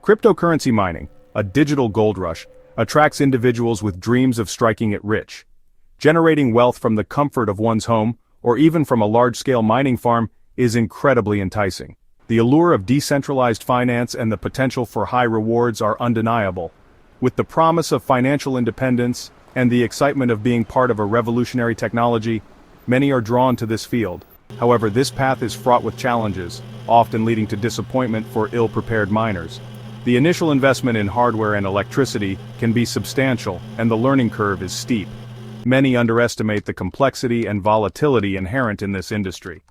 Cryptocurrency mining, a digital gold rush, attracts individuals with dreams of striking it rich. Generating wealth from the comfort of one's home, or even from a large-scale mining farm, is incredibly enticing. The allure of decentralized finance and the potential for high rewards are undeniable. With the promise of financial independence and the excitement of being part of a revolutionary technology, many are drawn to this field. However, this path is fraught with challenges, often leading to disappointment for ill-prepared miners. The initial investment in hardware and electricity can be substantial, and the learning curve is steep. Many underestimate the complexity and volatility inherent in this industry.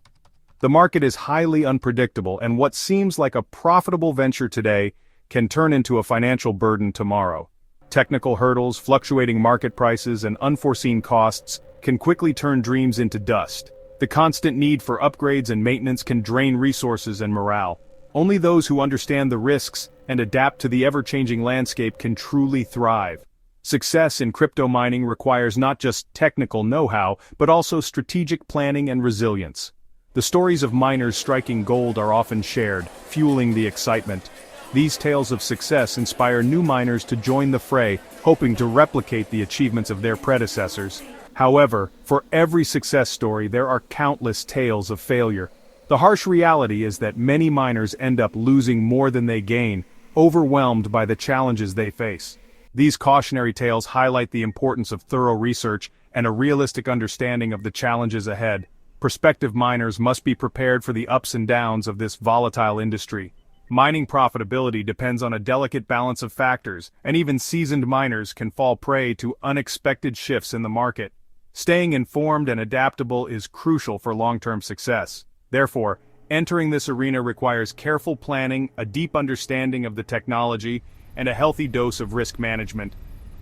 The market is highly unpredictable, and what seems like a profitable venture today can turn into a financial burden tomorrow. Technical hurdles, fluctuating market prices, and unforeseen costs can quickly turn dreams into dust. The constant need for upgrades and maintenance can drain resources and morale. Only those who understand the risks and adapt to the ever-changing landscape can truly thrive. Success in crypto mining requires not just technical know-how, but also strategic planning and resilience. The stories of miners striking gold are often shared, fueling the excitement. These tales of success inspire new miners to join the fray, hoping to replicate the achievements of their predecessors. However, for every success story, there are countless tales of failure. The harsh reality is that many miners end up losing more than they gain, overwhelmed by the challenges they face. These cautionary tales highlight the importance of thorough research and a realistic understanding of the challenges ahead. Prospective miners must be prepared for the ups and downs of this volatile industry. Mining profitability depends on a delicate balance of factors, and even seasoned miners can fall prey to unexpected shifts in the market. Staying informed and adaptable is crucial for long-term success. Therefore, entering this arena requires careful planning, a deep understanding of the technology, and a healthy dose of risk management.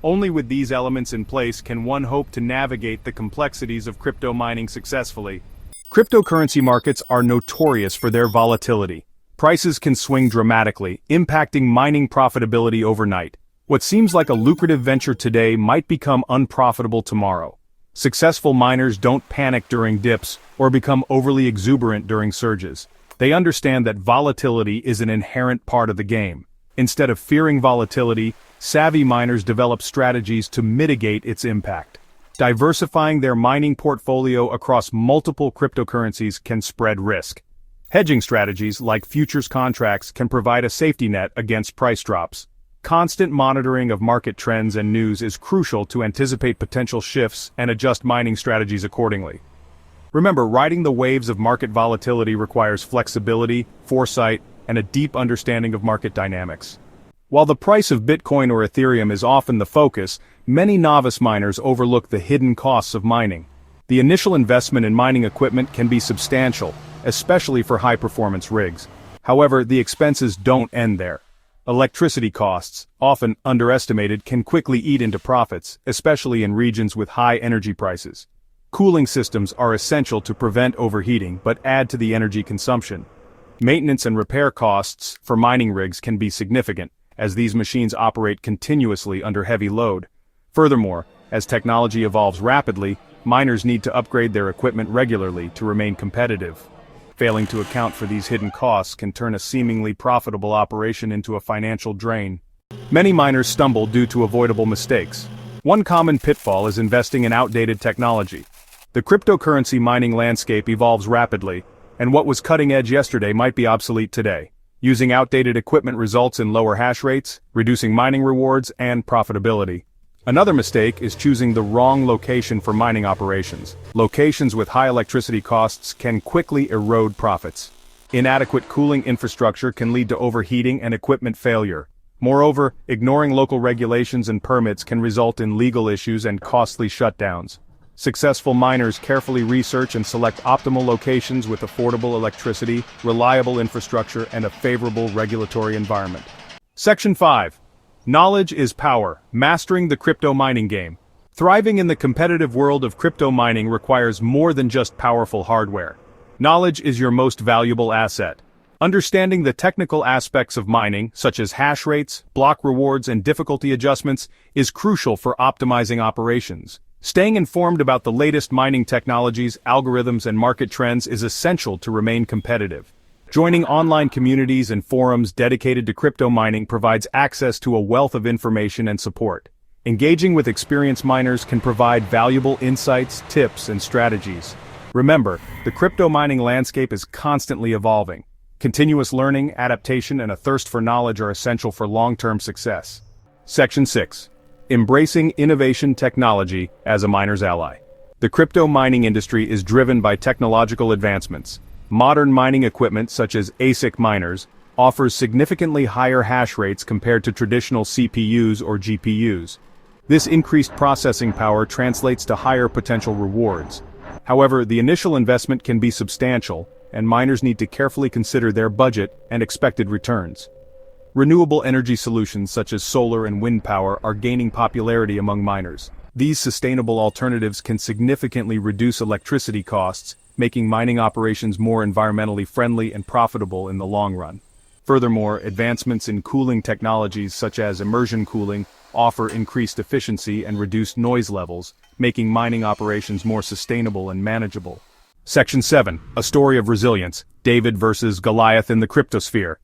Only with these elements in place can one hope to navigate the complexities of crypto mining successfully. Cryptocurrency markets are notorious for their volatility. Prices can swing dramatically, impacting mining profitability overnight. What seems like a lucrative venture today might become unprofitable tomorrow. Successful miners don't panic during dips or become overly exuberant during surges. They understand that volatility is an inherent part of the game. Instead of fearing volatility, savvy miners develop strategies to mitigate its impact. Diversifying their mining portfolio across multiple cryptocurrencies can spread risk. Hedging strategies like futures contracts can provide a safety net against price drops. Constant monitoring of market trends and news is crucial to anticipate potential shifts and adjust mining strategies accordingly. Remember, riding the waves of market volatility requires flexibility, foresight, and a deep understanding of market dynamics. While the price of Bitcoin or Ethereum is often the focus, many novice miners overlook the hidden costs of mining. The initial investment in mining equipment can be substantial, especially for high-performance rigs. However, the expenses don't end there. Electricity costs, often underestimated, can quickly eat into profits, especially in regions with high energy prices. Cooling systems are essential to prevent overheating but add to the energy consumption. Maintenance and repair costs for mining rigs can be significant, as these machines operate continuously under heavy load. Furthermore, as technology evolves rapidly, miners need to upgrade their equipment regularly to remain competitive. Failing to account for these hidden costs can turn a seemingly profitable operation into a financial drain. Many miners stumble due to avoidable mistakes. One common pitfall is investing in outdated technology. The cryptocurrency mining landscape evolves rapidly, and what was cutting edge yesterday might be obsolete today. Using outdated equipment results in lower hash rates, reducing mining rewards, and profitability. Another mistake is choosing the wrong location for mining operations. Locations with high electricity costs can quickly erode profits. Inadequate cooling infrastructure can lead to overheating and equipment failure. Moreover, ignoring local regulations and permits can result in legal issues and costly shutdowns. Successful miners carefully research and select optimal locations with affordable electricity, reliable infrastructure, and a favorable regulatory environment. Section 5. Knowledge is power, mastering the crypto mining game. Thriving in the competitive world of crypto mining requires more than just powerful hardware. Knowledge is your most valuable asset. Understanding the technical aspects of mining, such as hash rates, block rewards, and difficulty adjustments, is crucial for optimizing operations. Staying informed about the latest mining technologies, algorithms, and market trends is essential to remain competitive. Joining online communities and forums dedicated to crypto mining provides access to a wealth of information and support. Engaging with experienced miners can provide valuable insights, tips, and strategies. Remember, the crypto mining landscape is constantly evolving. Continuous learning, adaptation, and a thirst for knowledge are essential for long-term success. Section 6. Embracing innovation technology as a miner's ally. The crypto mining industry is driven by technological advancements. Modern mining equipment such as ASIC miners offers significantly higher hash rates compared to traditional CPUs or GPUs. This increased processing power translates to higher potential rewards. However, the initial investment can be substantial, and miners need to carefully consider their budget and expected returns. Renewable energy solutions such as solar and wind power are gaining popularity among miners. These sustainable alternatives can significantly reduce electricity costs, making mining operations more environmentally friendly and profitable in the long run. Furthermore, advancements in cooling technologies such as immersion cooling offer increased efficiency and reduced noise levels, making mining operations more sustainable and manageable. Section 7. A story of resilience, David versus Goliath in the cryptosphere.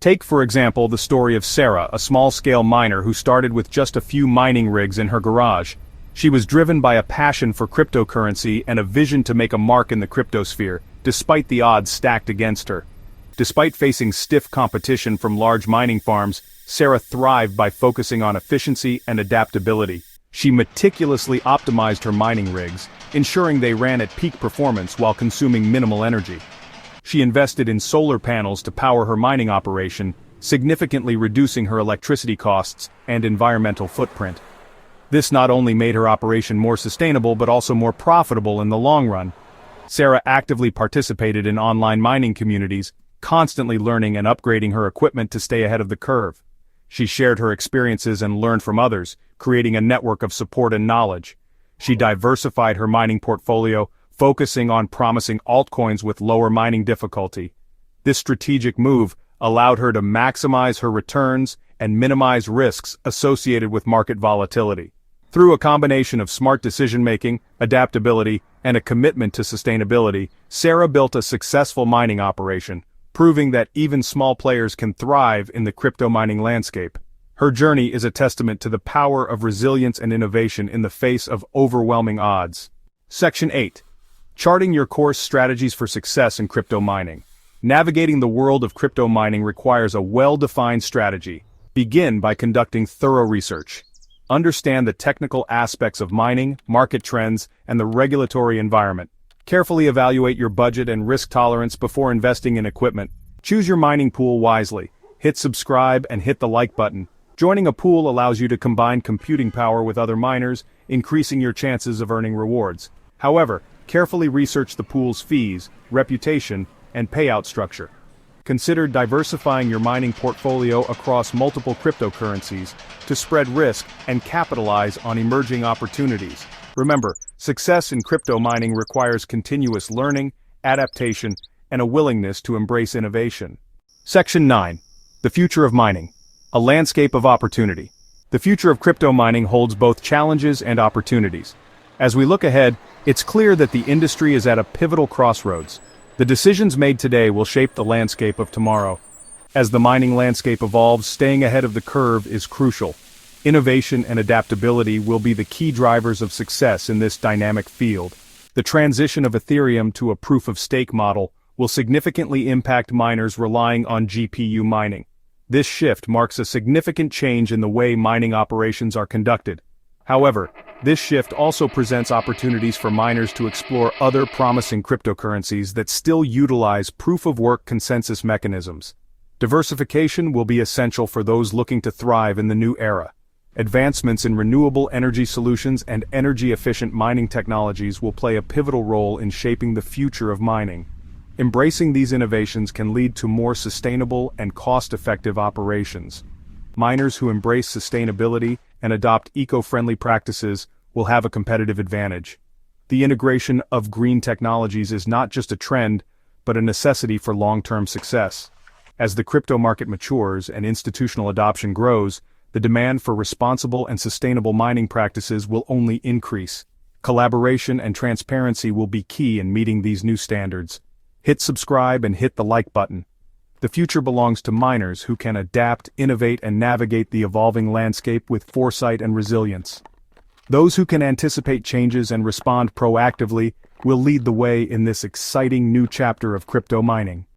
Take, for example, the story of Sarah, a small-scale miner who started with just a few mining rigs in her garage. She was driven by a passion for cryptocurrency and a vision to make a mark in the cryptosphere, despite the odds stacked against her. Despite facing stiff competition from large mining farms, Sarah thrived by focusing on efficiency and adaptability. She meticulously optimized her mining rigs, ensuring they ran at peak performance while consuming minimal energy. She invested in solar panels to power her mining operation, significantly reducing her electricity costs and environmental footprint. This not only made her operation more sustainable but also more profitable in the long run. Sarah actively participated in online mining communities, constantly learning and upgrading her equipment to stay ahead of the curve. She shared her experiences and learned from others, creating a network of support and knowledge. She diversified her mining portfolio, focusing on promising altcoins with lower mining difficulty. This strategic move allowed her to maximize her returns and minimize risks associated with market volatility. Through a combination of smart decision-making, adaptability, and a commitment to sustainability, Sarah built a successful mining operation, proving that even small players can thrive in the crypto mining landscape. Her journey is a testament to the power of resilience and innovation in the face of overwhelming odds. Section 8. Charting your course, strategies for success in crypto mining. Navigating the world of crypto mining requires a well-defined strategy. Begin by conducting thorough research. Understand the technical aspects of mining, market trends, and the regulatory environment. Carefully evaluate your budget and risk tolerance before investing in equipment. Choose your mining pool wisely. Hit subscribe and hit the like button. Joining a pool allows you to combine computing power with other miners, increasing your chances of earning rewards. However, carefully research the pool's fees, reputation, and payout structure. Consider diversifying your mining portfolio across multiple cryptocurrencies to spread risk and capitalize on emerging opportunities. Remember, success in crypto mining requires continuous learning, adaptation, and a willingness to embrace innovation. Section 9. The future of mining. A landscape of opportunity. The future of crypto mining holds both challenges and opportunities. As we look ahead, it's clear that the industry is at a pivotal crossroads. The decisions made today will shape the landscape of tomorrow. As the mining landscape evolves, staying ahead of the curve is crucial. Innovation and adaptability will be the key drivers of success in this dynamic field. The transition of Ethereum to a proof-of-stake model will significantly impact miners relying on GPU mining. This shift marks a significant change in the way mining operations are conducted. However, this shift also presents opportunities for miners to explore other promising cryptocurrencies that still utilize proof-of-work consensus mechanisms. Diversification will be essential for those looking to thrive in the new era. Advancements in renewable energy solutions and energy-efficient mining technologies will play a pivotal role in shaping the future of mining. Embracing these innovations can lead to more sustainable and cost-effective operations. Miners who embrace sustainability and adopt eco-friendly practices will have a competitive advantage. The integration of green technologies is not just a trend, but a necessity for long-term success. As the crypto market matures and institutional adoption grows, the demand for responsible and sustainable mining practices will only increase. Collaboration and transparency will be key in meeting these new standards. Hit subscribe and hit the like button. The future belongs to miners who can adapt, innovate, and navigate the evolving landscape with foresight and resilience. Those who can anticipate changes and respond proactively will lead the way in this exciting new chapter of crypto mining.